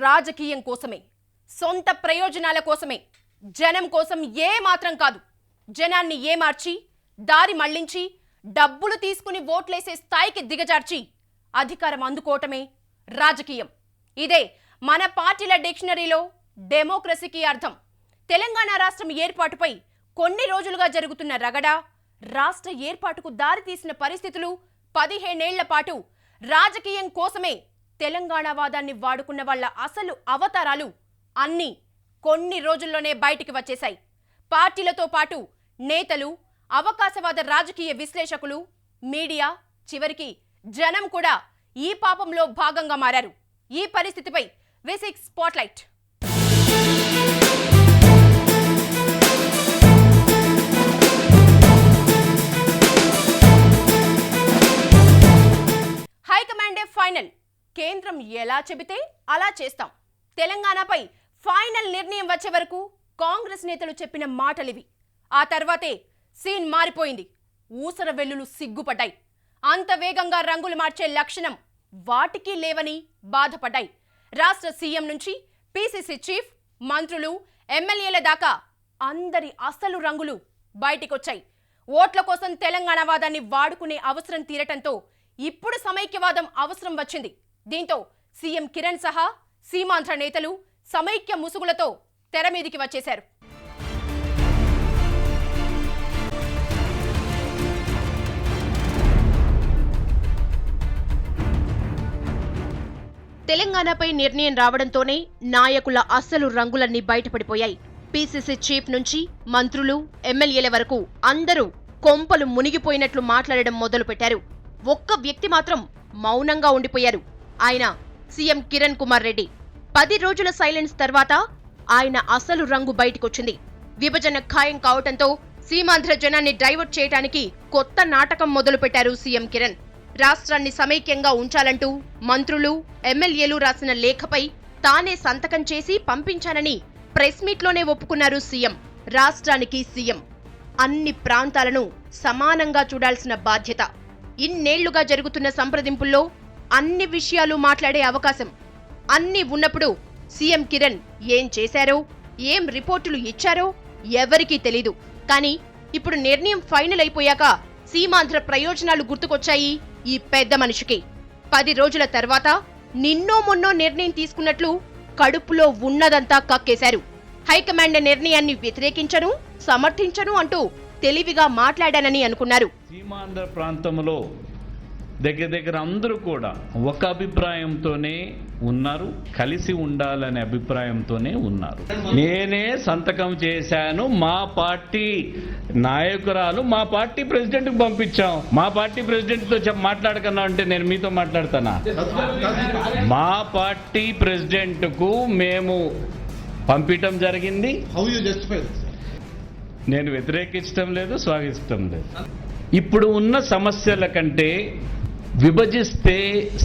రాజకీయం కోసమే, సొంత ప్రయోజనాల కోసమే, జనం కోసం ఏ మాత్రం కాదు. జనాన్ని ఏమార్చి దారి మళ్లించి డబ్బులు తీసుకుని ఓట్లేసే స్థాయికి దిగజార్చి అధికారం అందుకోవటమే రాజకీయం. ఇదే మన పార్టీల డిక్షనరీలో డెమోక్రసీకి అర్థం. తెలంగాణ రాష్ట్రం ఏర్పాటుపై కొన్ని రోజులుగా జరుగుతున్న రగడ, రాష్ట్ర ఏర్పాటుకు దారితీసిన పరిస్థితులు, 15 ఏళ్ల పాటు రాజకీయం కోసమే తెలంగాణ వాదాన్ని వాడుకున్న వాళ్ల అసలు అవతారాలు అన్నీ కొన్ని రోజుల్లోనే బయటికి వచ్చేశాయి. పార్టీలతో పాటు నేతలు, అవకాశవాద రాజకీయ విశ్లేషకులు, మీడియా, చివరికి జనం కూడా ఈ పాపంలో భాగంగా మారారు. ఈ పరిస్థితిపై V6 స్పాట్లైట్. హైకమాండే ఫైనల్. కేంద్రం ఎలా చెబితే అలా చేస్తాం. తెలంగాణపై ఫైనల్ నిర్ణయం వచ్చే వరకు కాంగ్రెస్ నేతలు చెప్పిన మాటలివి. ఆ తర్వాతే సీన్ మారిపోయింది. ఊసర వెల్లులు సిగ్గుపడ్డాయి. అంత వేగంగా రంగులు మార్చే లక్షణం వాటికి లేవని బాధపడ్డాయి. రాష్ట్ర సీఎం నుంచి పిసిసి చీఫ్, మంత్రులు, ఎమ్మెల్యేల దాకా అందరి అసలు రంగులు బయటికొచ్చాయి. ఓట్ల కోసం తెలంగాణ వాదాన్ని వాడుకునే అవసరం తీరటంతో ఇప్పుడు సమైక్యవాదం అవసరం వచ్చింది. దీంతో సీఎం కిరణ్ సహా సీమాంధ్ర నేతలు సమైక్య ముసుగులతో తెర మీదికి వచ్చేశారు. తెలంగాణపై నిర్ణయం రావడంతోనే నాయకుల అసలు రంగులన్నీ బయటపడిపోయాయి. పిసిసి చీఫ్ నుంచి మంత్రులు, ఎమ్మెల్యేల వరకు అందరూ కొంపలు మునిగిపోయినట్లు మాట్లాడడం మొదలుపెట్టారు. ఒక్క వ్యక్తి మాత్రం మౌనంగా ఉండిపోయారు. ఆయన సీఎం కిరణ్ కుమార్ రెడ్డి. 10 రోజుల సైలెన్స్ తర్వాత ఆయన అసలు రంగు బయటకొచ్చింది. విభజన ఖాయం కావటంతో సీమాంధ్ర జనాన్ని డైవర్ట్ చేయడానికి కొత్త నాటకం మొదలుపెట్టారు సీఎం కిరణ్. రాష్ట్రాన్ని సమైక్యంగా ఉంచాలంటూ మంత్రులు, ఎమ్మెల్యేలు రాసిన లేఖపై తానే సంతకం చేసి పంపించానని ప్రెస్ మీట్లోనే ఒప్పుకున్నారు సీఎం. రాష్ట్రానికి సీఎం అన్ని ప్రాంతాలను సమానంగా చూడాల్సిన బాధ్యత. ఇన్నేళ్లుగా జరుగుతున్న సంప్రదింపుల్లో అన్ని విషయాలు మాట్లాడే అవకాశం అన్నీ ఉన్నప్పుడు సీఎం కిరణ్ ఏం చేశారో, ఏం రిపోర్టులు ఇచ్చారో ఎవరికీ తెలీదు. కానీ ఇప్పుడు నిర్ణయం ఫైనల్ అయిపోయాక సీమాంధ్ర ప్రయోజనాలు గుర్తుకొచ్చాయి ఈ పెద్ద మనిషికి. 10 రోజుల తర్వాత నిన్నో మొన్నో నిర్ణయం తీసుకున్నట్లు కడుపులో ఉన్నదంతా కక్కేశారు. హైకమాండ్ నిర్ణయాన్ని వ్యతిరేకించను, సమర్థించను అంటూ తెలివిగా మాట్లాడానని అనుకున్నారు. సీమాంధ్ర ప్రాంతంలో దగ్గర అందరూ కూడా ఒక అభిప్రాయంతోనే ఉన్నారు, కలిసి ఉండాలనే అభిప్రాయంతోనే ఉన్నారు. నేనే సంతకం చేశాను, మా పార్టీ నాయకురాలు మా పార్టీ ప్రెసిడెంట్కి పంపించాం. మా పార్టీ ప్రెసిడెంట్తో మాట్లాడకన్నా అంటే నేను మీతో మాట్లాడతానా? మా పార్టీ ప్రెసిడెంట్కు మేము పంపించడం జరిగింది. నేను వ్యతిరేకించడం లేదు, స్వాగతించడం లేదు. ఇప్పుడు ఉన్న సమస్యల కంటే విభజిస్తే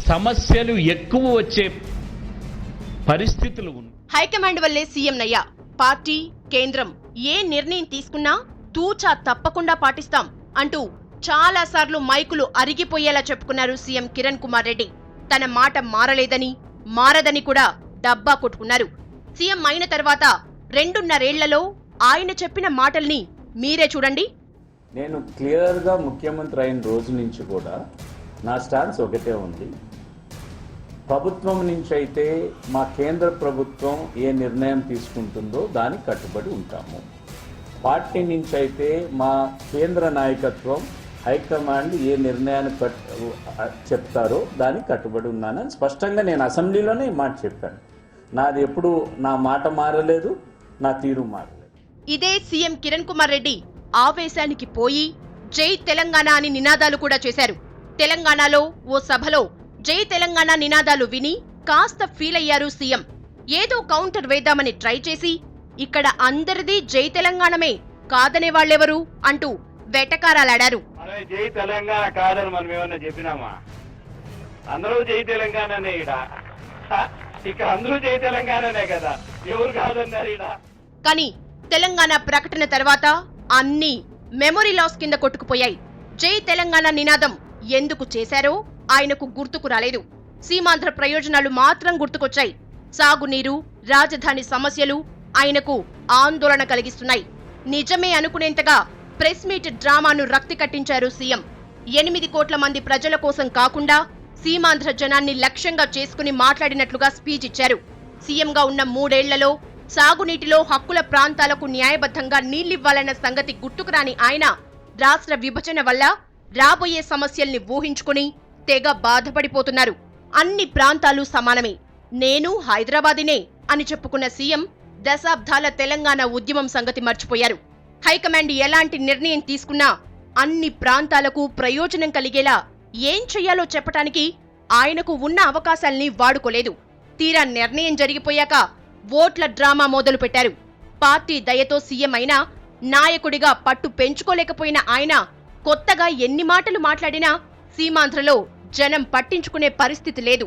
సమస్యలు ఎక్కువ వచ్చే పరిస్థితులు ఉన్నాయి. హైకమాండ్ వల్లే సీఎం నయ్యా. పార్టీ, కేంద్రం ఏ నిర్ణయం తీసుకున్నా తూచా తప్పకుండా పాటిస్తాం అంటూ చాలా సార్లు మైకులు అరిగిపోయేలా చెప్పుకున్నారు సీఎం కిరణ్ కుమార్ రెడ్డి. తన మాట మారలేదని, మారదని కూడా డబ్బా కొట్టుకున్నారు. సీఎం అయిన తర్వాత 2.5 ఏళ్లలో ఆయన చెప్పిన మాటల్ని మీరే చూడండి. నేను క్లియర్గా ముఖ్యమంత్రి అయిన రోజు నుంచి కూడా నా స్టాన్స్ ఒకటే ఉంది. ప్రభుత్వం నుంచి అయితే మా కేంద్ర ప్రభుత్వం ఏ నిర్ణయం తీసుకుంటుందో దానికి కట్టుబడి ఉంటాము. పార్టీ నుంచి అయితే మా కేంద్ర నాయకత్వం, హైకమాండ్ ఏ నిర్ణయాన్ని చెప్తారో దానికి కట్టుబడి ఉన్నానని స్పష్టంగా నేను అసెంబ్లీలోనే ఈ మాట చెప్పాను. నాది ఎప్పుడు నా మాట మారలేదు, నా తీరు మారలేదు. ఇదే సీఎం కిరణ్ కుమార్ రెడ్డి ఆవేశానికి పోయి జై తెలంగాణ అని నినాదాలు కూడా చేశారు. తెలంగాణలో ఓ సభలో జై తెలంగాణ నినాదాలు విని కాస్త ఫీల్ అయ్యారు సీఎం. ఏదో కౌంటర్ వేద్దామని ట్రై చేసి ఇక్కడ అందరిది జై తెలంగాణమే, కాదనే వాళ్ళెవరు అంటూ వెటకారాలాడారు. జై తెలంగాణ కాదని మనం ఏమన్నా చెప్పినామా? అందరూ జై తెలంగాణనే. ఇక్కడ అందరూ జై తెలంగాణనే కదా, ఎవరు కాదన్నారు ఇడ. కానీ తెలంగాణ ప్రకటన తర్వాత అన్నీ మెమొరీ లాస్ కింద కొట్టుకుపోయాయి. జై తెలంగాణ నినాదం ఎందుకు చేశారో ఆయనకు గుర్తుకు రాలేదు. సీమాంధ్ర ప్రయోజనాలు మాత్రం గుర్తుకొచ్చాయి. సాగునీరు, రాజధాని సమస్యలు ఆయనకు ఆందోళన కలిగిస్తున్నాయి. నిజమే అనుకునేంతగా ప్రెస్ మీట్ డ్రామాను రక్తి కట్టించారు సీఎం. 8 కోట్ల మంది ప్రజల కోసం కాకుండా సీమాంధ్ర జనాన్ని లక్ష్యంగా చేసుకుని మాట్లాడినట్లుగా స్పీచ్ ఇచ్చారు. సీఎంగా ఉన్న 3 ఏళ్లలో సాగునీటిలో హక్కుల ప్రాంతాలకు న్యాయబద్ధంగా నీళ్లివ్వాలన్న సంగతి గుర్తుకురాని ఆయన రాష్ట్ర విభజన వల్ల రాబోయే సమస్యల్ని ఊహించుకుని తెగ బాధపడిపోతున్నారు. అన్ని ప్రాంతాలు సమానమే, నేను హైదరాబాదినే అని చెప్పుకున్న సీఎం దశాబ్దాల తెలంగాణ ఉద్యమం సంగతి మర్చిపోయారు. హైకమాండ్ ఎలాంటి నిర్ణయం తీసుకున్నా అన్ని ప్రాంతాలకు ప్రయోజనం కలిగేలా ఏం చెయ్యాలో చెప్పటానికి ఆయనకు ఉన్న అవకాశాల్ని వాడుకోలేదు. తీరా నిర్ణయం జరిగిపోయాక ఓట్ల డ్రామా మొదలుపెట్టారు. పార్టీ దయతో సీఎం అయినా నాయకుడిగా పట్టు పెంచుకోలేకపోయిన ఆయన కొత్తగా ఎన్ని మాటలు మాట్లాడినా సీమాంధ్రలో జనం పట్టించుకునే పరిస్థితి లేదు.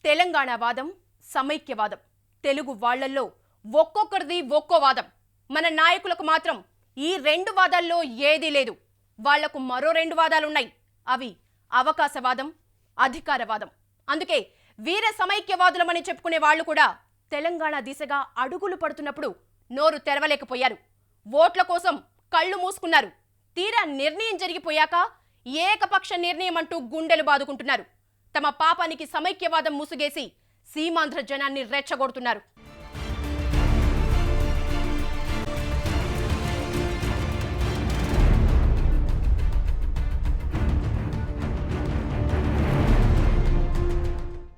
తెలంగాణ వాదం, సమైక్యవాదం, తెలుగు వాళ్లల్లో ఒక్కొక్కరిది ఒక్కో వాదం. మన నాయకులకు మాత్రం ఈ 2 వాదాల్లో ఏదీ లేదు. వాళ్లకు మరో 2 వాదాలున్నాయి. అవి అవకాశవాదం, అధికారవాదం. అందుకే వీర సమైక్యవాదులమని చెప్పుకునే వాళ్లు కూడా తెలంగాణ దిశగా అడుగులు పడుతున్నప్పుడు నోరు తెరవలేకపోయారు. ఓట్ల కోసం కళ్ళు మూసుకున్నారు. తీరా నిర్ణయం జరిగిపోయాక ఏకపక్ష నిర్ణయం అంటూ గుండెలు బాదుకుంటున్నారు. తమ పాపానికి సమైక్యవాదం ముసుగేసి సీమాంధ్ర జనాన్ని రెచ్చగొడుతున్నారు.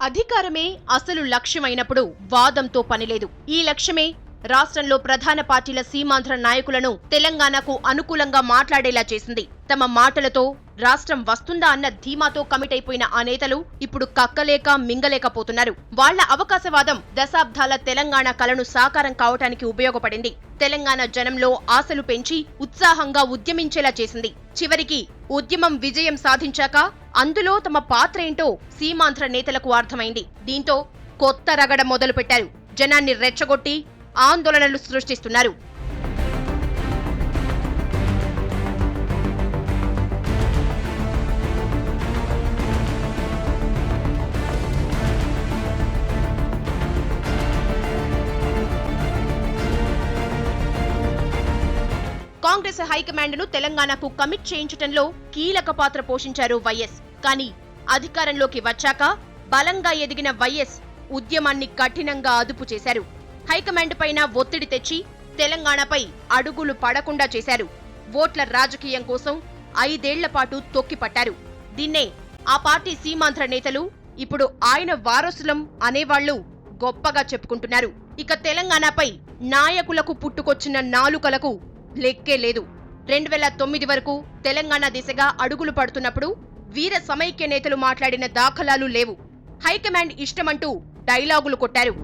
అధికారమే అసలు లక్ష్యమైనప్పుడు వాదంతో పనిలేదు. ఈ లక్ష్యమే రాష్ట్రంలో ప్రధాన పార్టీల సీమాంధ్ర నాయకులను తెలంగాణకు అనుకూలంగా మాట్లాడేలా చేసింది. తమ మాటలతో రాష్ట్రం వస్తుందా అన్న ధీమాతో కమిట్ అయిపోయిన ఆ నేతలు ఇప్పుడు కక్కలేక మింగలేకపోతున్నారు. వాళ్ల అవకాశవాదం దశాబ్దాల తెలంగాణ కలను సాకారం కావటానికి ఉపయోగపడింది. తెలంగాణ జనంలో ఆశలు పెంచి ఉత్సాహంగా ఉద్యమించేలా చేసింది. చివరికి ఉద్యమం విజయం సాధించాక అందులో తమ పాత్ర ఏంటో సీమాంధ్ర నేతలకు అర్థమైంది. దీంతో కొత్త రగడ మొదలుపెట్టారు. జనాన్ని రెచ్చగొట్టి ఆందోళనలు సృష్టిస్తున్నారు. కాంగ్రెస్ హైకమాండ్ ను తెలంగాణకు కమిట్ చేయించడంలో కీలక పాత్ర పోషించారు వైఎస్. కానీ అధికారంలోకి వచ్చాక బలంగా ఎదిగిన వైఎస్ ఉద్యమాన్ని కఠినంగా అదుపు చేశారు. హైకమాండ్ పైన ఒత్తిడి తెచ్చి తెలంగాణపై అడుగులు పడకుండా చేశారు. ఓట్ల రాజకీయం కోసం 5 ఏళ్ల పాటు తొక్కిపట్టారు. దీన్నే ఆ పార్టీ సీమాంధ్ర నేతలు ఇప్పుడు ఆయన వారసులం అనేవాళ్లు గొప్పగా చెప్పుకుంటున్నారు. ఇక తెలంగాణపై నాయకులకు పుట్టుకొచ్చిన నాలుకలకు లెక్కే లేదు. 2009 వరకు తెలంగాణ దిశగా అడుగులు పడుతున్నప్పుడు వీర సమైక్య నేతలు మాట్లాడిన దాఖలాలు లేవు. హైకమాండ్ ఇష్టమంటూ డైలాగులు కొట్టారు.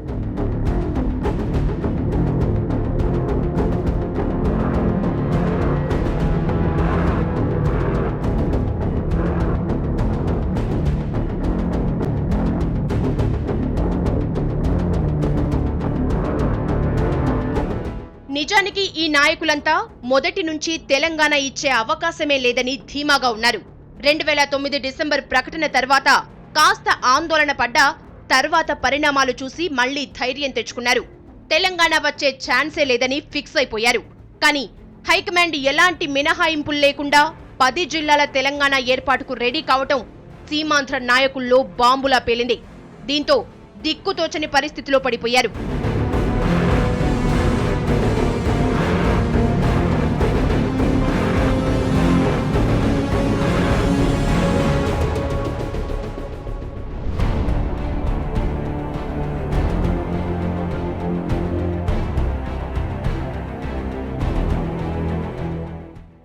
నిజానికి ఈ నాయకులంతా మొదటి నుంచి తెలంగాణ ఇచ్చే అవకాశమే లేదని ధీమాగా ఉన్నారు. 2009 డిసెంబర్ ప్రకటన తర్వాత కాస్త ఆందోళన పడ్డా తర్వాత పరిణామాలు చూసి మళ్లీ ధైర్యం తెచ్చుకున్నారు. తెలంగాణ వచ్చే ఛాన్సే లేదని ఫిక్స్ అయిపోయారు. కానీ హైకమాండ్ ఎలాంటి మినహాయింపులు లేకుండా 10 జిల్లాల తెలంగాణ ఏర్పాటుకు రెడీ కావటం సీమాంధ్ర నాయకుల్లో బాంబులా పేలింది. దీంతో దిక్కుతోచని పరిస్థితిలో పడిపోయారు.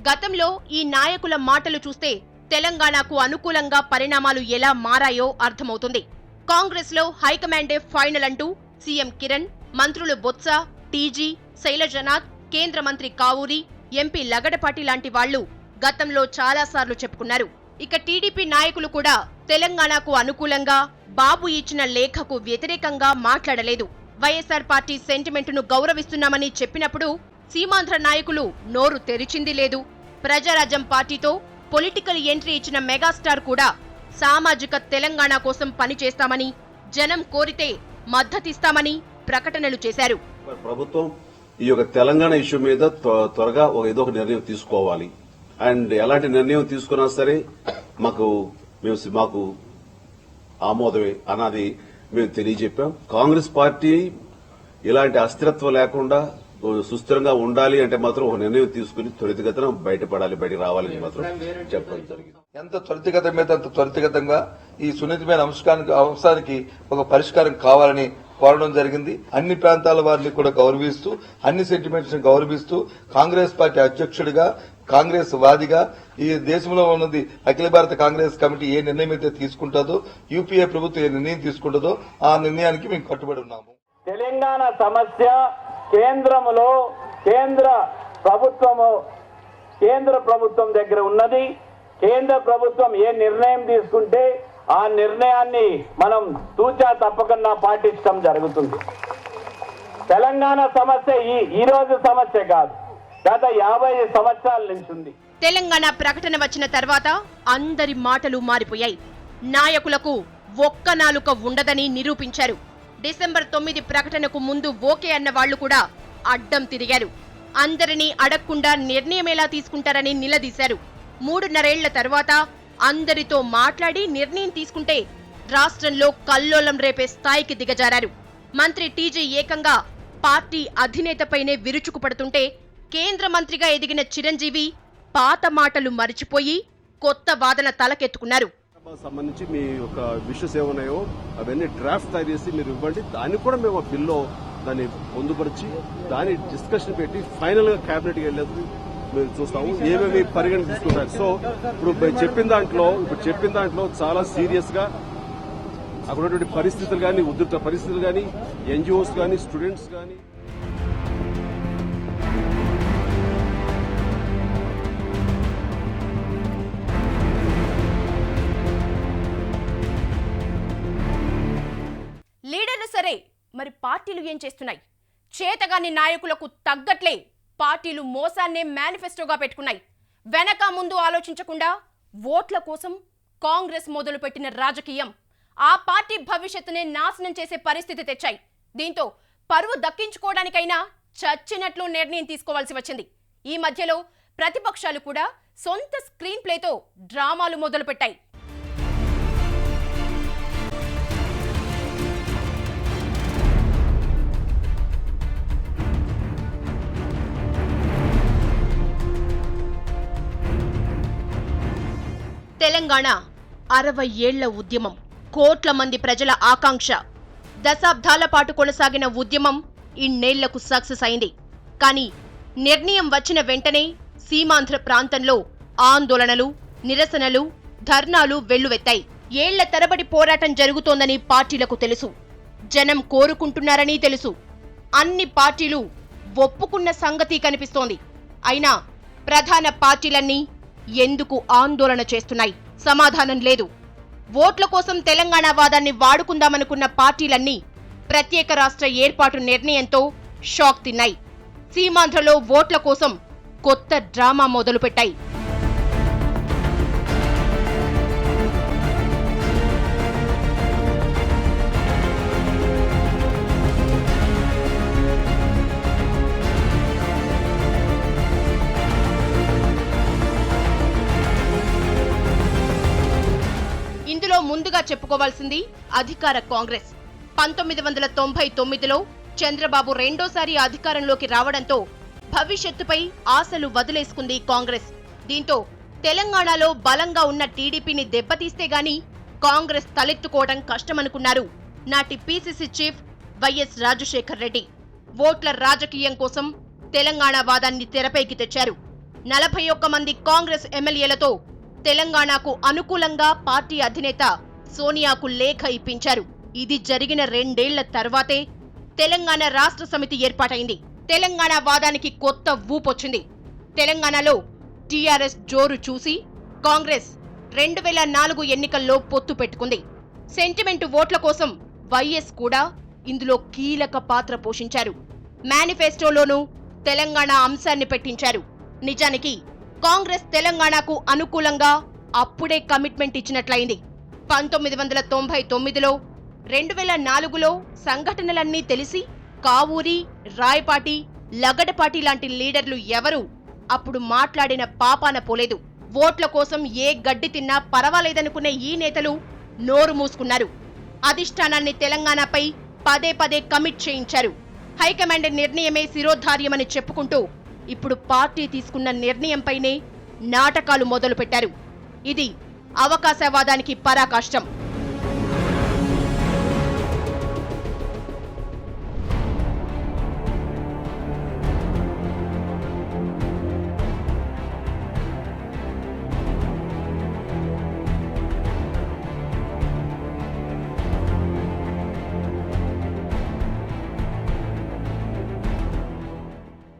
గతంలో ఈ నాయకుల మాటలు చూస్తే తెలంగాణకు అనుకూలంగా పరిణామాలు ఎలా మారాయో అర్థమవుతుంది. కాంగ్రెస్ లో హైకమాండే ఫైనల్ అంటూ సీఎం కిరణ్, మంత్రులు బొత్స, టీజీ, శైలజనాథ్, కేంద్ర మంత్రి కావూరి, ఎంపీ లగడపాటి లాంటి వాళ్లు గతంలో చాలాసార్లు చెప్పుకున్నారు. ఇక టీడీపీ నాయకులు కూడా తెలంగాణకు అనుకూలంగా బాబు ఇచ్చిన లేఖకు వ్యతిరేకంగా మాట్లాడలేదు. వైఎస్ఆర్ పార్టీ సెంటిమెంటును గౌరవిస్తున్నామని చెప్పినప్పుడు సీమాంధ్ర నాయకులు నోరు తెరిచింది లేదు. ప్రజారాజ్యం పార్టీతో పొలిటికల్ ఎంట్రీ ఇచ్చిన మెగాస్టార్ కూడా సామాజిక తెలంగాణ కోసం పనిచేస్తామని, జనం కోరితే మద్దతిస్తామని ప్రకటనలు చేశారు. ప్రభుత్వం ఈ యొక్క తెలంగాణ ఇష్యూ మీద త్వరగా ఏదో ఒక నిర్ణయం తీసుకోవాలి. అండ్ ఎలాంటి నిర్ణయం తీసుకున్నా సరే మాకు ఆమోదమే అన్నది మేము తెలియజెప్పాం. కాంగ్రెస్ పార్టీ ఇలాంటి అస్థిరత్వం లేకుండా సుస్థిరంగా ఉండాలి అంటే మాత్రం ఒక నిర్ణయం తీసుకుని త్వరితగతిన బయటికి రావాలని మాత్రం చెప్పడం జరిగింది. ఎంత త్వరితగతమైతే అంత త్వరితగతంగా ఈ సున్నితమైన అంశానికి ఒక పరిష్కారం కావాలని కోరడం జరిగింది. అన్ని ప్రాంతాల వారిని కూడా గౌరవిస్తూ, అన్ని సెంటిమెంట్స్ ని గౌరవిస్తూ, కాంగ్రెస్ పార్టీ అధ్యక్షుడిగా, కాంగ్రెస్ వాదిగా ఈ దేశంలో ఉన్నది అఖిల భారత కాంగ్రెస్ కమిటీ ఏ నిర్ణయం అయితే తీసుకుంటుందో, యూపీఏ ప్రభుత్వం ఏ నిర్ణయం తీసుకుంటుందో ఆ నిర్ణయానికి మేము కట్టుబడి ఉన్నాము. తెలంగాణ సమస్య కేంద్రంలో కేంద్ర ప్రభుత్వం దగ్గర ఉన్నది. కేంద్ర ప్రభుత్వం ఏ నిర్ణయం తీసుకుంటే ఆ నిర్ణయాన్ని మనం తూచా తప్పకుండా పాటించడం జరుగుతుంది. తెలంగాణ సమస్య ఈ రోజు సమస్య కాదు, గత 50 సంవత్సరాల నుంచి ఉంది. తెలంగాణ ప్రకటన వచ్చిన తర్వాత అందరి మాటలు మారిపోయాయి. నాయకులకు ఒక్క నాలుక ఉండదని నిరూపించారు. డిసెంబర్ 9 ప్రకటనకు ముందు ఓకే అన్న వాళ్లు కూడా అడ్డం తిరిగారు. అందరినీ అడగకుండా నిర్ణయం ఎలా తీసుకుంటారని నిలదీశారు. 3.5 ఏళ్ల తర్వాత అందరితో మాట్లాడి నిర్ణయం తీసుకుంటే రాష్ట్రంలో కల్లోలం రేపే స్థాయికి దిగజారారు. మంత్రి టీజీ ఏకంగా పార్టీ అధినేతపైనే విరుచుకుపడుతుంటే కేంద్ర మంత్రిగా ఎదిగిన చిరంజీవి పాత మాటలు మరిచిపోయి కొత్త వాదన తలకెత్తుకున్నారు. సంబంధించి మీ యొక్క విషయస్ ఏమన్నాయో అవన్నీ డ్రాఫ్ట్ తయారు చేసి మీరు ఇవ్వండి. దాన్ని కూడా మేము బిల్లో దాన్ని పొందుపరిచి దాన్ని డిస్కషన్ పెట్టి ఫైనల్ గా కేబినెట్ కి వెళ్ళేది మేము చూస్తాము. ఏమేమి పరిగణ తీసుకుంటారు. సో ఇప్పుడు చెప్పిన దాంట్లో చాలా సీరియస్ గా అక్కడ ఉన్నటువంటి పరిస్థితులు కానీ, ఉధృత పరిస్థితులు కానీ, ఎన్జిఓస్ కానీ, స్టూడెంట్స్ కానీ, లీడర్లు సరే, మరి పార్టీలు ఏం చేస్తున్నాయి? చేతగాని నాయకులకు తగ్గట్లే పార్టీలు మోసాన్నే మేనిఫెస్టోగా పెట్టుకున్నాయి. వెనక ముందు ఆలోచించకుండా ఓట్ల కోసం కాంగ్రెస్ మొదలుపెట్టిన రాజకీయం ఆ పార్టీ భవిష్యత్తునే నాశనం చేసే పరిస్థితి తెచ్చాయి. దీంతో పరువు దక్కించుకోవడానికైనా చచ్చినట్లు నిర్ణయం తీసుకోవాల్సి వచ్చింది. ఈ మధ్యలో ప్రతిపక్షాలు కూడా సొంత స్క్రీన్ ప్లేతో డ్రామాలు మొదలుపెట్టాయి. తెలంగాణ 60 ఏళ్ల ఉద్యమం, కోట్ల మంది ప్రజల ఆకాంక్ష. దశాబ్దాల పాటు కొనసాగిన ఉద్యమం ఇన్నేళ్లకు సక్సెస్ అయింది. కానీ నిర్ణయం వచ్చిన వెంటనే సీమాంధ్ర ప్రాంతంలో ఆందోళనలు, నిరసనలు, ధర్నాలు వెల్లువెత్తాయి. ఏళ్ల తరబడి పోరాటం జరుగుతోందని పార్టీలకు తెలుసు. జనం కోరుకుంటున్నారని తెలుసు. అన్ని పార్టీలు ఒప్పుకున్న సంగతి కనిపిస్తోంది. అయినా ప్రధాన పార్టీలన్నీ ఎందుకు ఆందోళన చేస్తున్నాయి? సమాధానం లేదు. ఓట్ల కోసం తెలంగాణ వాదాన్ని వాడుకుందామనుకున్న పార్టీలన్నీ ప్రత్యేక రాష్ట్ర ఏర్పాటు నిర్ణయంతో షాక్ తిన్నాయి. సీమాంధ్రలో ఓట్ల కోసం కొత్త డ్రామా మొదలుపెట్టాయి. ఇందులో ముందుగా చెప్పుకోవాల్సింది అధికార కాంగ్రెస్. 1999లో చంద్రబాబు రెండోసారి అధికారంలోకి రావడంతో భవిష్యత్తుపై ఆశలు వదిలేసుకుంది కాంగ్రెస్. దీంతో తెలంగాణలో బలంగా ఉన్న టీడీపీని దెబ్బతీస్తే గాని కాంగ్రెస్ తలెత్తుకోవడం కష్టమనుకున్నారు నాటి PCC chief YS Rajasekhar Reddy. ఓట్ల రాజకీయం కోసం తెలంగాణ వాదాన్ని తెరపైకి తెచ్చారు. 41 మంది కాంగ్రెస్ ఎమ్మెల్యేలతో తెలంగాణకు అనుకూలంగా పార్టీ అధినేత సోనియాకు లేఖ ఇప్పించారు. ఇది జరిగిన 2 ఏళ్ల తర్వాతే తెలంగాణ రాష్ట్ర సమితి ఏర్పాటైంది. తెలంగాణ వాదానికి కొత్త ఊపొచ్చింది. తెలంగాణలో టీఆర్ఎస్ జోరు చూసి కాంగ్రెస్ 2004 ఎన్నికల్లో పొత్తు పెట్టుకుంది. సెంటిమెంట్ ఓట్ల కోసం వైఎస్ కూడా ఇందులో కీలక పాత్ర పోషించారు. మేనిఫెస్టోలోనూ తెలంగాణ అంశాన్ని పెట్టించారు. నిజానికి కాంగ్రెస్ తెలంగాణకు అనుకూలంగా అప్పుడే కమిట్మెంట్ ఇచ్చినట్లయింది. 1999లో 2004లో సంఘటనలన్నీ తెలిసి కావూరి, రాయపాటి, లగడపాటి లాంటి లీడర్లు ఎవరూ అప్పుడు మాట్లాడిన పాపాన పోలేదు. ఓట్ల కోసం ఏ గడ్డి తిన్నా పర్వాలేదనుకునే ఈ నేతలు నోరు మూసుకున్నారు. అధిష్టానాన్ని తెలంగాణపై పదే పదే కమిట్ చేయించారు. హైకమాండ్ నిర్ణయమే శిరోధార్యమని చెప్పుకుంటూ ఇప్పుడు పార్టీ తీసుకున్న నిర్ణయంపైనే నాటకాలు మొదలుపెట్టారు. ఇది అవకాశవాదానికి పరాకాష్టం.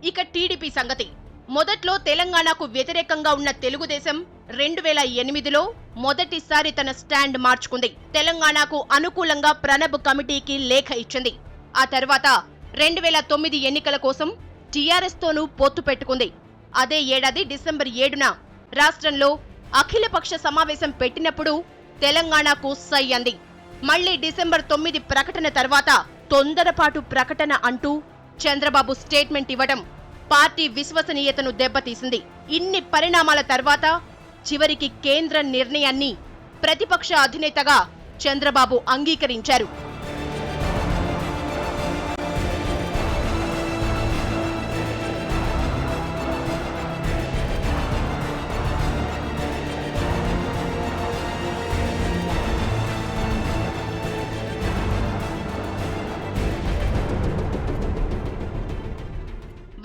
ఇక టీడీపీ సంగతి. మొదట్లో తెలంగాణకు వ్యతిరేకంగా ఉన్న తెలుగుదేశం 2008లో మొదటిసారి తన స్టాండ్ మార్చుకుంది. తెలంగాణకు అనుకూలంగా ప్రణబ్ కమిటీకి లేఖ ఇచ్చింది. ఆ తర్వాత 2009 ఎన్నికల కోసం టీఆర్ఎస్ తోనూ పొత్తు పెట్టుకుంది. అదే ఏడాది డిసెంబర్ 7న రాష్ట్రంలో అఖిలపక్ష సమావేశం పెట్టినప్పుడు తెలంగాణకు సై అంది. మళ్లీ డిసెంబర్ 9 ప్రకటన తర్వాత తొందరపాటు ప్రకటన అంటూ చంద్రబాబు స్టేట్మెంట్ ఇవ్వడం పార్టీ విశ్వసనీయతను దెబ్బతీసింది. ఇన్ని పరిణామాల తర్వాత చివరికి కేంద్ర నిర్ణయాన్ని ప్రతిపక్ష అధినేతగా చంద్రబాబు అంగీకరించారు.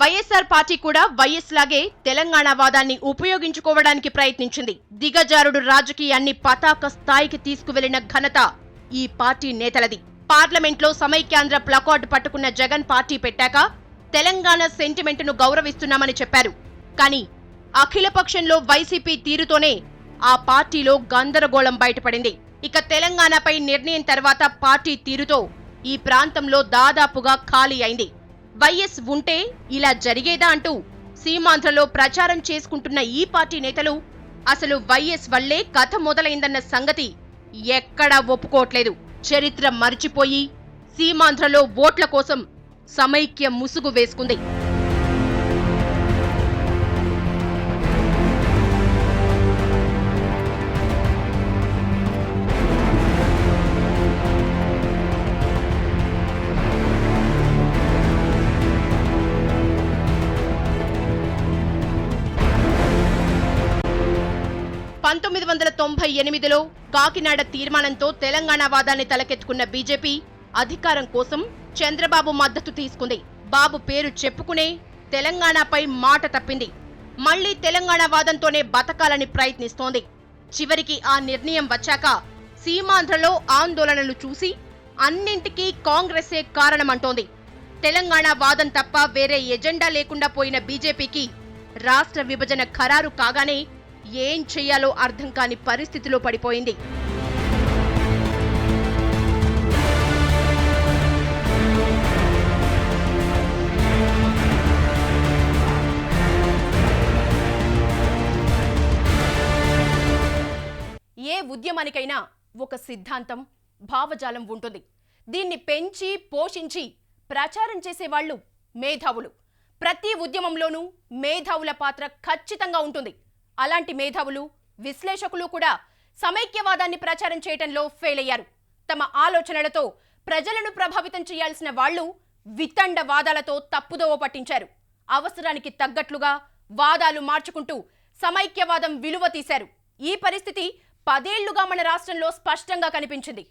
వైఎస్ఆర్ పార్టీ కూడా వైఎస్ లాగే తెలంగాణ వాదాన్ని ఉపయోగించుకోవడానికి ప్రయత్నించింది. దిగజారుడు రాజకీయాన్ని పతాక స్థాయికి తీసుకువెళ్లిన ఘనత ఈ పార్టీ నేతలది. పార్లమెంట్లో సమైక్యాంధ్ర ప్లకార్డు పట్టుకున్న జగన్ పార్టీ పెట్టాక తెలంగాణ సెంటిమెంట్ను గౌరవిస్తున్నామని చెప్పారు. కానీ అఖిలపక్షంలో వైసీపీ తీరుతోనే ఆ పార్టీలో గందరగోళం బయటపడింది. ఇక తెలంగాణపై నిర్ణయం తర్వాత పార్టీ తీరుతో ఈ ప్రాంతంలో దాదాపుగా ఖాళీ అయింది. వైఎస్ ఉంటే ఇలా జరిగేదా అంటూ సీమాంధ్రలో ప్రచారం చేసుకుంటున్న ఈ పార్టీ నేతలు అసలు వైఎస్ వల్లే కథ మొదలైందన్న సంగతి ఎక్కడా ఒప్పుకోవట్లేదు. చరిత్ర మర్చిపోయి సీమాంధ్రలో ఓట్ల కోసం సమైక్య ముసుగు వేసుకుంది. లో కాకినాడ తీర్మానంతో తెలంగాణ వాదాన్ని తలకెత్తుకున్న బీజేపీ అధికారం కోసం చంద్రబాబు మద్దతు తీసుకుంది. బాబు పేరు చెప్పుకునే తెలంగాణపై మాట తప్పింది. మళ్లీ తెలంగాణ వాదంతోనే బతకాలని ప్రయత్నిస్తోంది. చివరికి ఆ నిర్ణయం వచ్చాక సీమాంధ్రలో ఆందోళనలు చూసి అన్నింటికీ కాంగ్రెసే కారణమంటోంది. తెలంగాణ వాదం తప్ప వేరే ఎజెండా లేకుండా పోయిన బీజేపీకి రాష్ట్ర విభజన ఖరారు కాగానే ఏం చెయ్యాలో అర్థం కాని పరిస్థితిలో పడిపోయింది. ఏ ఉద్యమానికైనా ఒక సిద్ధాంతం, భావజాలం ఉంటుంది. దీన్ని పెంచి పోషించి ప్రచారం చేసేవాళ్లు మేధావులు. ప్రతి ఉద్యమంలోనూ మేధావుల పాత్ర ఖచ్చితంగా ఉంటుంది. అలాంటి మేధావులు, విశ్లేషకులు కూడా సమైక్యవాదాన్ని ప్రచారం చేయటంలో ఫెయిల్ అయ్యారు. తమ ఆలోచనలతో ప్రజలను ప్రభావితం చేయాల్సిన వాళ్లు వితండ వాదాలతో తప్పుదోవ పట్టించారు. అవసరానికి తగ్గట్లుగా వాదాలు మార్చుకుంటూ సమైక్యవాదం విలువ తీశారు. ఈ పరిస్థితి 10 ఏళ్లుగా మన రాష్ట్రంలో స్పష్టంగా కనిపించింది.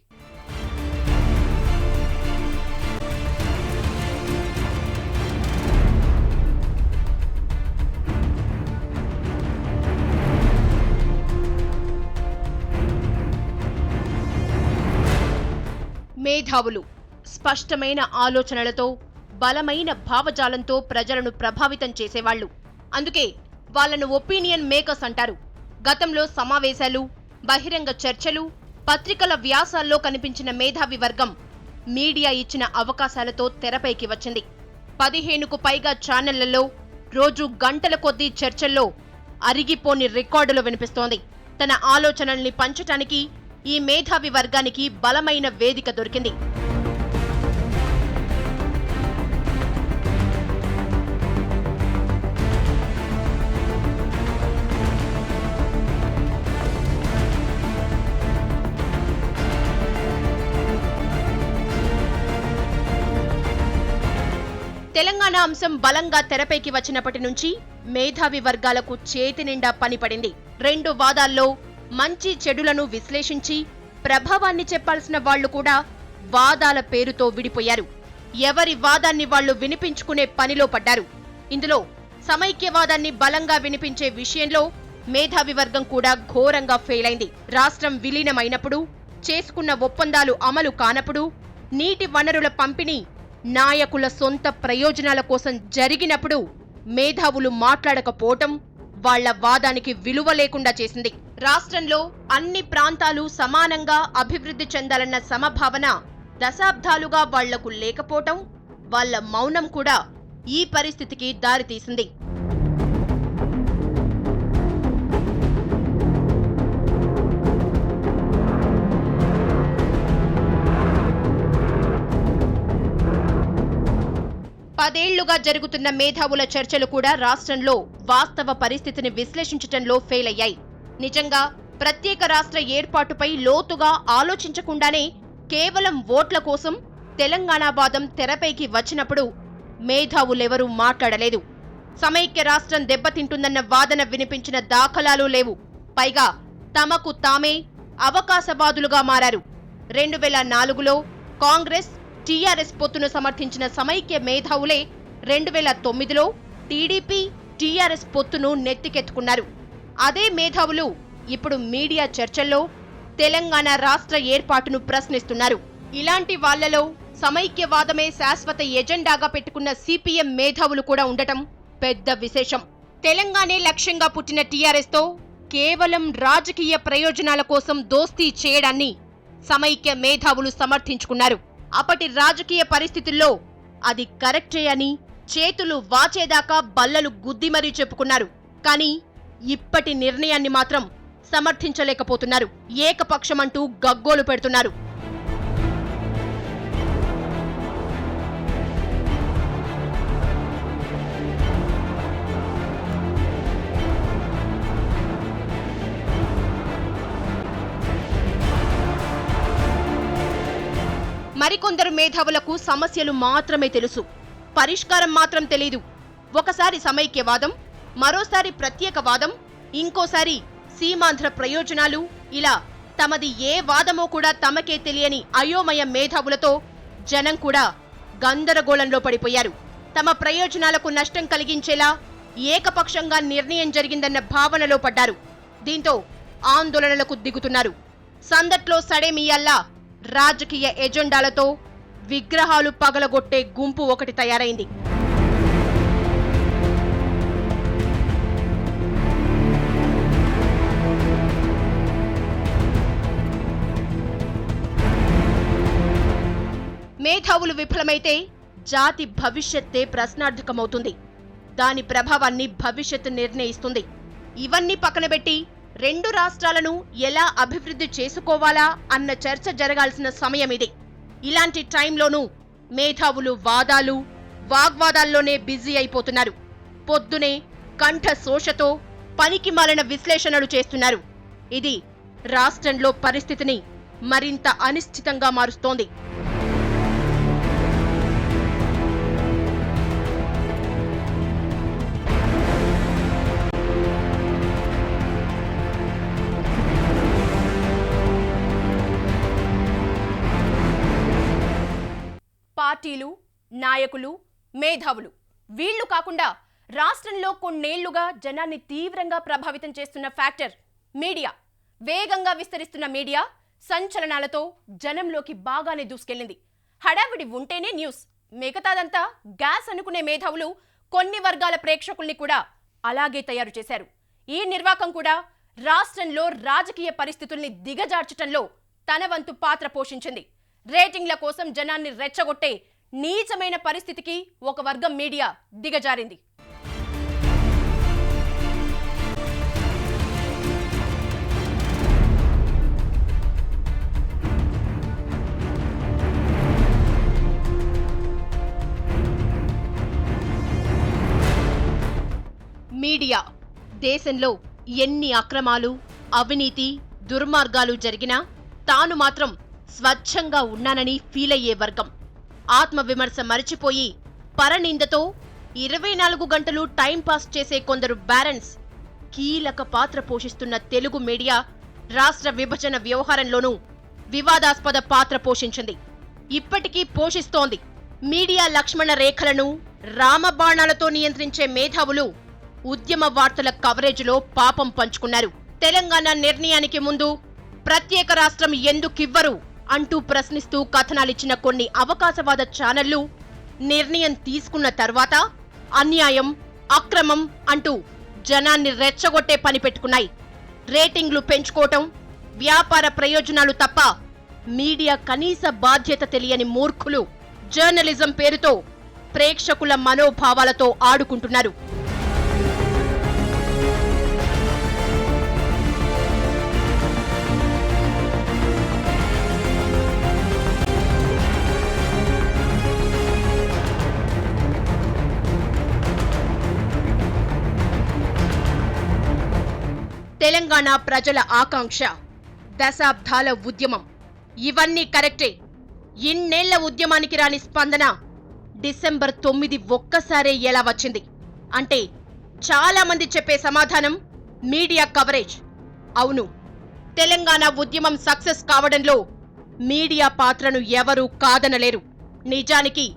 మేధావులు స్పష్టమైన ఆలోచనలతో, బలమైన భావజాలంతో ప్రజలను ప్రభావితం చేసేవాళ్లు. అందుకే వాళ్ళను ఒపీనియన్ మేకర్స్ అంటారు. గతంలో సమావేశాలు, బహిరంగ చర్చలు, పత్రికల వ్యాసాల్లో కనిపించిన మేధావి వర్గం మీడియా ఇచ్చిన అవకాశాలతో తెరపైకి వచ్చింది. 15కు పైగా ఛానళ్లలో రోజు గంటల కొద్దీ చర్చల్లో అరిగిపోని రికార్డులు వినిపిస్తోంది. తన ఆలోచనల్ని పంచటానికి ఈ మేధావి వర్గానికి బలమైన వేదిక దొరికింది. తెలంగాణ అంశం బలంగా తెరపైకి వచ్చినప్పటి నుంచి మేధావి వర్గాలకు చేతి నిండా పనిపడింది. 2 వాదాల్లో మంచి చెడులను విశ్లేషించి ప్రభావాన్ని చెప్పాల్సిన వాళ్లు కూడా వాదాల పేరుతో విడిపోయారు. ఎవరి వాదాన్ని వాళ్లు వినిపించుకునే పనిలో పడ్డారు. ఇందులో సమైక్యవాదాన్ని బలంగా వినిపించే విషయంలో మేధావి వర్గం కూడా ఘోరంగా ఫెయిల్ అయింది. రాష్ట్రం విలీనమైనప్పుడు, చేసుకున్న ఒప్పందాలు అమలు కానప్పుడు, నీటి వనరుల పంపిణీ నాయకుల సొంత ప్రయోజనాల కోసం జరిగినప్పుడు మేధావులు మాట్లాడకపోవటం వాళ్ల వాదానికి విలువ లేకుండా చేసింది. రాష్ట్రంలో అన్ని ప్రాంతాలు సమానంగా అభివృద్ధి చెందాలన్న సమభావన దశాబ్దాలుగా వాళ్లకు లేకపోవటం, వాళ్ల మౌనం కూడా ఈ పరిస్థితికి దారితీసింది. పదేళ్లుగా జరుగుతున్న మేధావుల చర్చలు కూడా రాష్ట్రంలో వాస్తవ పరిస్థితిని విశ్లేషించటంలో ఫెయిల్ అయ్యాయి. నిజంగా ప్రత్యేక రాష్ట్ర ఏర్పాటుపై లోతుగా ఆలోచించకుండానే కేవలం ఓట్ల కోసం తెలంగాణ వాదం తెరపైకి వచ్చినప్పుడు మేధావులెవరూ మాట్లాడలేదు. సమైక్య రాష్ట్రం దెబ్బతింటుందన్న వాదన వినిపించిన దాఖలాలు లేవు. పైగా తమకు తామే అవకాశవాదులుగా మారారు. 2004లో కాంగ్రెస్, టీఆర్ఎస్ పొత్తును సమర్థించిన సమైక్య మేధావులే 2009లో టీడీపీ, టీఆర్ఎస్ పొత్తును నెత్తికెత్తుకున్నారు. అదే మేధావులు ఇప్పుడు మీడియా చర్చల్లో తెలంగాణ రాష్ట్ర ఏర్పాటును ప్రశ్నిస్తున్నారు. ఇలాంటి వాళ్లలో సమైక్యవాదమే శాశ్వత ఎజెండాగా పెట్టుకున్న సిపిఎం మేధావులు కూడా ఉండటం పెద్ద విశేషం. తెలంగాణే లక్ష్యంగా పుట్టిన టీఆర్ఎస్తో కేవలం రాజకీయ ప్రయోజనాల కోసం దోస్తీ చేయడాన్ని సమైక్య మేధావులు సమర్థించుకున్నారు. అప్పటి రాజకీయ పరిస్థితుల్లో అది కరెక్టే అని చేతులు వాచేదాకా బల్లలు గుద్ది మరీ చెప్పుకున్నారు. కానీ ఇప్పటి నిర్ణయాన్ని మాత్రం సమర్థించలేకపోతున్నారు. ఏకపక్షమంటూ గగ్గోలు పెడుతున్నారు. మరికొందరు మేధావులకు సమస్యలు మాత్రమే తెలుసు, పరిష్కారం మాత్రం తెలీదు. ఒకసారి సమైక్యవాదం, మరోసారి ప్రత్యేకవాదం, ఇంకోసారి సీమాంధ్ర ప్రయోజనాలు, ఇలా తమది ఏ వాదమో కూడా తమకే తెలియని అయోమయ మేధావులతో జనం కూడా గందరగోళంలో పడిపోయారు. తమ ప్రయోజనాలకు నష్టం కలిగించేలా ఏకపక్షంగా నిర్ణయం జరిగిందన్న భావనలో పడ్డారు. దీంతో ఆందోళనలకు దిగుతున్నారు. సందట్లో సడేమియల్లా రాజకీయ ఎజెండాలతో విగ్రహాలు పగలగొట్టే గుంపు ఒకటి తయారైంది. మేధావులు విఫలమైతే జాతి భవిష్యత్తే ప్రశ్నార్థకమవుతుంది. దాని ప్రభావాన్ని భవిష్యత్తు నిర్ణయిస్తుంది. ఇవన్నీ పక్కనబెట్టి 2 రాష్ట్రాలను ఎలా అభివృద్ధి చేసుకోవాలా అన్న చర్చ జరగాల్సిన సమయం ఇది. ఇలాంటి టైంలోనూ మేధావులు వాదాలు, వాగ్వాదాల్లోనే బిజీ అయిపోతున్నారు. పొద్దునే కంఠ శోషతో పనికి మాలిన విశ్లేషణలు చేస్తున్నారు. ఇది రాష్ట్రంలో పరిస్థితిని మరింత అనిశ్చితంగా మారుస్తోంది. పార్టీలు, నాయకులు, మేధావులు వీళ్లు కాకుండా రాష్ట్రంలో కొన్నేళ్లుగా జనాన్ని తీవ్రంగా ప్రభావితం చేస్తున్న ఫ్యాక్టర్ మీడియా. వేగంగా విస్తరిస్తున్న మీడియా సంచలనాలతో జనంలోకి బాగానే దూసుకెళ్లింది. హడావిడి ఉంటేనే న్యూస్, మిగతాదంతా గ్యాస్ అనుకునే మేధావులు కొన్ని వర్గాల ప్రేక్షకుల్ని కూడా అలాగే తయారు చేశారు. ఈ నిర్వాకం కూడా రాష్ట్రంలో రాజకీయ పరిస్థితుల్ని దిగజార్చటంలో తన వంతు పాత్ర పోషించింది. రేటింగ్ల కోసం జనాన్ని రెచ్చగొట్టే నీచమైన పరిస్థితికి ఒక వర్గం మీడియా దిగజారింది. మీడియా దేశంలో ఎన్ని అక్రమాలు, అవినీతి, దుర్మార్గాలు జరిగినా తాను మాత్రం స్వచ్ఛంగా ఉన్నానని ఫీల్ అయ్యే వర్గం. ఆత్మవిమర్శ మరిచిపోయి పరనిందతో 24 గంటలు టైంపాస్ చేసే కొందరు బ్యారన్స్ కీలక పాత్ర పోషిస్తున్న తెలుగు మీడియా రాష్ట్ర విభజన వ్యవహారంలోనూ వివాదాస్పద పాత్ర పోషించింది. ఇప్పటికీ పోషిస్తోంది. మీడియా లక్ష్మణ రేఖలను రామబాణాలతో నియంత్రించే మేధావులు ఉద్యమ వార్తల కవరేజ్లో పాపం పంచుకున్నారు. తెలంగాణ నిర్ణయానికి ముందు ప్రత్యేక రాష్ట్రం ఎందుకివ్వరు అంటూ ప్రశ్నిస్తూ కథనాలిచ్చిన కొన్ని అవకాశవాద ఛానళ్లు నిర్ణయం తీసుకున్న తర్వాత అన్యాయం, అక్రమం అంటూ జనాన్ని రెచ్చగొట్టే పని పెట్టుకున్నాయి. రేటింగ్లు పెంచుకోవటం, వ్యాపార ప్రయోజనాలు తప్ప మీడియా కనీస బాధ్యత తెలియని మూర్ఖులు జర్నలిజం పేరుతో ప్రేక్షకుల మనోభావాలతో ఆడుకుంటున్నారు. తెలంగాణ ప్రజల ఆకాంక్ష, దశాబ్దాల ఉద్యమం, ఇవన్నీ కరెక్టే. ఇన్నేళ్ల ఉద్యమానికి రాని స్పందన డిసెంబర్ 9 ఒక్కసారే ఎలా వచ్చింది అంటే చాలా మంది చెప్పే సమాధానం మీడియా కవరేజ్. అవును, తెలంగాణ ఉద్యమం సక్సెస్ కావడంలో మీడియా పాత్రను ఎవరూ కాదనలేరు. నిజానికి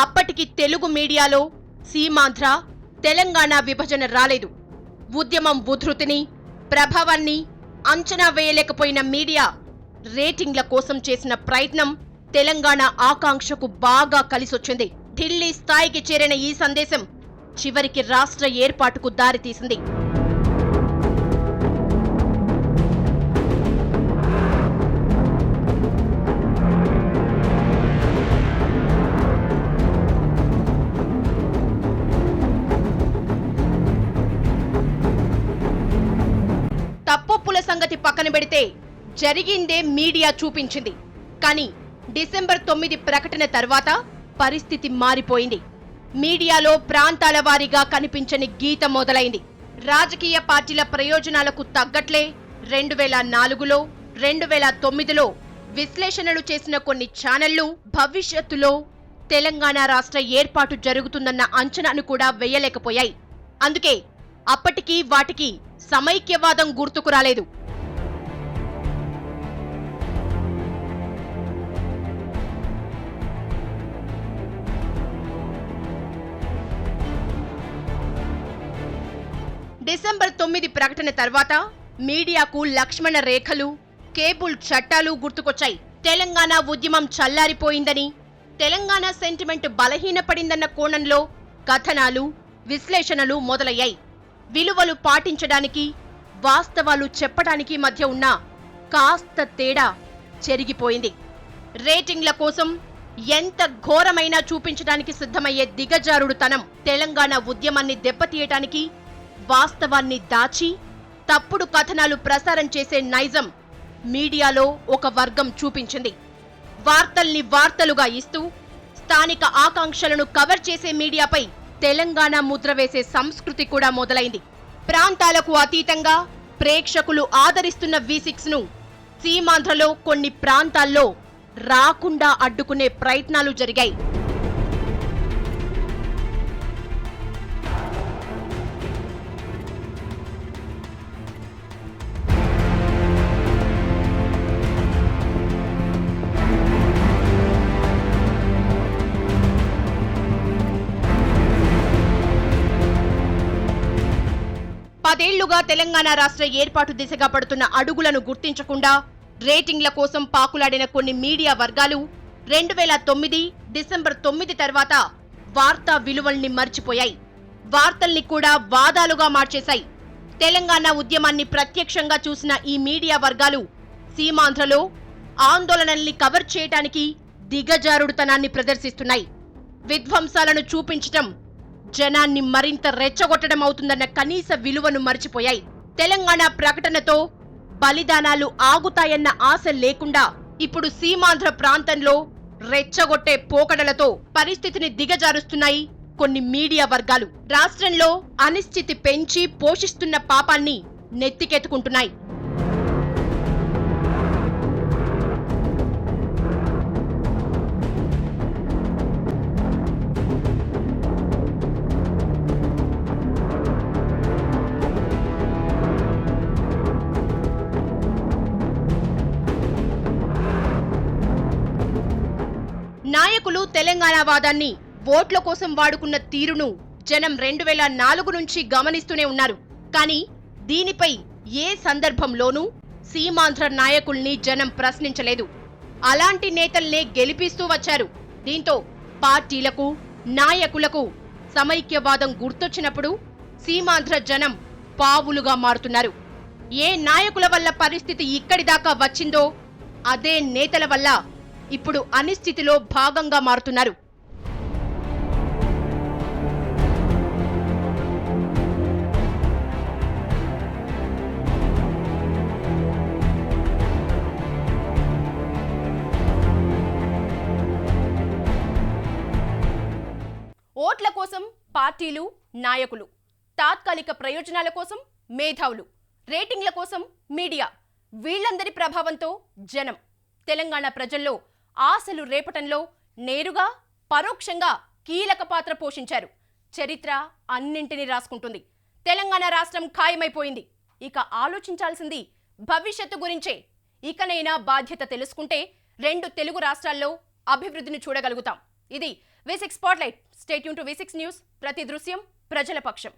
అప్పటికి తెలుగు మీడియాలో సీమాంధ్ర, తెలంగాణ విభజన రాలేదు. ఉద్యమం ఉధృతిని, ప్రభావాన్ని అంచనా వేయలేకపోయిన మీడియా రేటింగ్ల కోసం చేసిన ప్రయత్నం తెలంగాణ ఆకాంక్షకు బాగా కలిసొచ్చింది. ఢిల్లీ స్థాయికి చేరిన ఈ సందేశం చివరికి రాష్ట్ర ఏర్పాటుకు దారితీసింది. తప్పొప్పుల సంగతి పక్కన పెడితే జరిగిందే మీడియా చూపించింది. కానీ డిసెంబర్ 9 ప్రకటన తర్వాత పరిస్థితి మారిపోయింది. మీడియాలో ప్రాంతాల వారీగా కనిపించని గీత మొదలైంది. రాజకీయ పార్టీల ప్రయోజనాలకు తగ్గట్లే 2004లో, 2009లో విశ్లేషణలు చేసిన కొన్ని ఛానళ్లు భవిష్యత్తులో తెలంగాణ రాష్ట్ర ఏర్పాటు జరుగుతుందన్న అంచనాను కూడా వేయలేకపోయాయి. అందుకే అప్పటికి వాటికి సమైక్యవాదం గుర్తుకు రాలేదు. డిసెంబర్ 9 ప్రకటన తర్వాత మీడియాకు లక్ష్మణ రేఖలు, కేబుల్ చట్టాలు గుర్తుకొచ్చాయి. తెలంగాణ ఉద్యమం చల్లారిపోయిందని, తెలంగాణ సెంటిమెంట్ బలహీనపడిందన్న కోణంలో కథనాలు, విశ్లేషణలు మొదలయ్యాయి. విలువలు పాటించడానికి, వాస్తవాలు చెప్పడానికి మధ్య ఉన్న కాస్త తేడా చెరిగిపోయింది. రేటింగ్ల కోసం ఎంత ఘోరమైనా చూపించడానికి సిద్ధమయ్యే దిగజారుడుతనం తెలంగాణ ఉద్యమాన్ని దెబ్బతీయటానికి, వాస్తవాన్ని దాచి తప్పుడు కథనాలు ప్రసారం చేసే నైజం మీడియాలో ఒక వర్గం చూపించింది. వార్తల్ని వార్తలుగా ఇస్తూ స్థానిక ఆకాంక్షలను కవర్ చేసే మీడియాపై తెలంగాణ ముద్ర వేసే సంస్కృతి కూడా మొదలైంది. ప్రాంతాలకు అతీతంగా ప్రేక్షకులు ఆదరిస్తున్న V6ను సీమాంధ్రలో కొన్ని ప్రాంతాల్లో రాకుండా అడ్డుకునే ప్రయత్నాలు జరిగాయి. పదేళ్లుగా తెలంగాణ రాష్ట్ర ఏర్పాటు దిశగా పడుతున్న అడుగులను గుర్తించకుండా రేటింగ్ల కోసం పాకులాడిన కొన్ని మీడియా వర్గాలు 2009 డిసెంబర్ 9 తర్వాత వార్తా విలువల్ని మర్చిపోయాయి. వార్తల్ని కూడా వాదాలుగా మార్చేశాయి. తెలంగాణ ఉద్యమాన్ని ప్రత్యక్షంగా చూసిన ఈ మీడియా వర్గాలు సీమాంధ్రలో ఆందోళనల్ని కవర్ చేయడానికి దిగజారుడుతనాన్ని ప్రదర్శిస్తున్నాయి. విధ్వంసాలను చూపించటం జనాన్ని మరింత రెచ్చగొట్టడం అవుతుందన్న కనీస విలువను మర్చిపోయాయి. తెలంగాణ ప్రకటనతో బలిదానాలు ఆగుతాయన్న ఆశ లేకుండా ఇప్పుడు సీమాంధ్ర ప్రాంతంలో రెచ్చగొట్టే పోకడలతో పరిస్థితిని దిగజారుస్తున్నాయి కొన్ని మీడియా వర్గాలు. రాష్ట్రంలో అనిశ్చితి పెంచి పోషిస్తున్న పాపాన్ని నెత్తికెత్తుకుంటున్నాయి. నాయకులు తెలంగాణ వాదాన్ని ఓట్ల కోసం వాడుకున్న తీరును జనం 2004 నుంచి గమనిస్తూనే ఉన్నారు. కానీ దీనిపై ఏ సందర్భంలోనూ సీమాంధ్ర నాయకుల్ని జనం ప్రశ్నించలేదు. అలాంటి నేతల్నే గెలిపిస్తూ వచ్చారు. దీంతో పార్టీలకు నాయకులకు సమైక్యవాదం గుర్తొచ్చినప్పుడు సీమాంధ్ర జనం పావులుగా మారుతున్నారు. ఏ నాయకుల వల్ల పరిస్థితి ఇక్కడి దాకా వచ్చిందో అదే నేతల వల్ల ఇప్పుడు అనిశ్చితిలో భాగంగా మారుతున్నారు. ఓట్ల కోసం పార్టీలు, నాయకులు, తాత్కాలిక ప్రయోజనాల కోసం మేధావులు, రేటింగ్ల కోసం మీడియా, వీళ్ళందరి ప్రభావంతో జనం తెలంగాణ ప్రజల్లో ఆశలు రేపటంలో నేరుగా పరోక్షంగా కీలక పాత్ర పోషించారు. చరిత్ర అన్నింటినీ రాసుకుంటుంది. తెలంగాణ రాష్ట్రం ఖాయమైపోయింది. ఇక ఆలోచించాల్సింది భవిష్యత్తు గురించే. ఇకనైనా బాధ్యత తెలుసుకుంటే 2 తెలుగు రాష్ట్రాల్లో అభివృద్ధిని చూడగలుగుతాం. ఇది V6 spotlight. Stay tune to V6 news. ప్రతి దృశ్యం ప్రజల పక్షం.